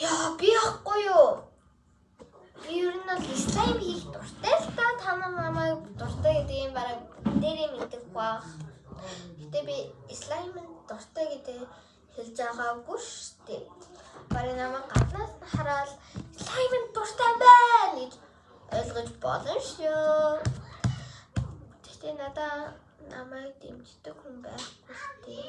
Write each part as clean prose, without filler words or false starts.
Яа би яахгүй юу? Би ер нь л слайм хийх дуртай л та танаа намайг дуртай гэдэг юм бараг дээрээ мэдэх бах. Гэтэ би слайм дуртай гэдэг хэлж байгаагүй шүү дээ. Бараг намайг гаднаас нь хараад слайм дуртай байна гэж ойлгож болно шүү. Гэтэ надаа намайг дэмждэг хүн байхгүй шүү дээ.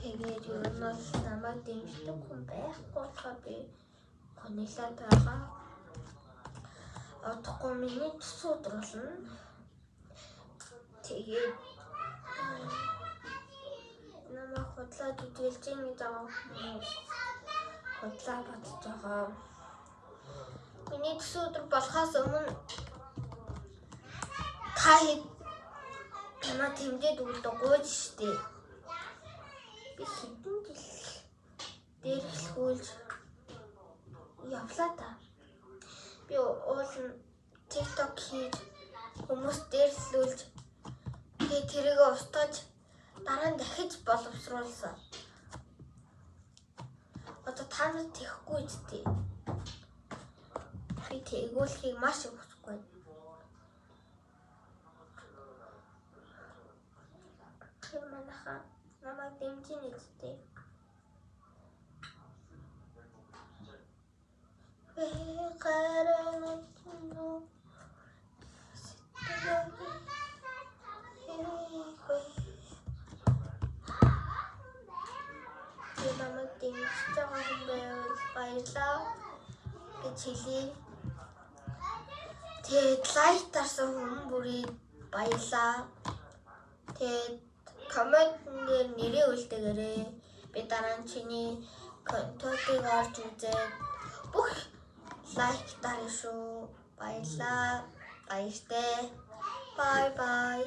Тэгээд ер нь намайг дэмждэг хүн байхгүй болохоор би гонилаад байгаа. Одохгүй миний төс өдөр болно. Тэгээд намайг худлаад үдгэлж ийн гэж байгаа хүмүүс худлаа бодож байгаа. Миний төс өдөр болохоос өмнө та намайг тэмдээд өгдөггүй шүү дээ. Би хэдэн жил дээрхлүүлж явлаа та. Би уулын TikTok хийж хүмүүс дээрхлүүлж тэгээд тэрийг устгаж дараа нь дахиж боловсруулсан. Одоо та нар тэхгүй зү. Би тэгүүлэхийг маш их хүсэхгүй. Тэр манайхаа намайг дэмжинэ зү. Намайг дэмжиж байгаа хүн байвал баярлалаа гэж хэлье. Тэгээд лайк тарсан хүн бүрийг баярлалаа. Тэгээд коммент дээр нэрээ үлдээгээрэй. Би дараа нь чиний контентыг орж үзээд бүх лайк дарна шүү. Баярлалаа. Баяртай. Bye bye.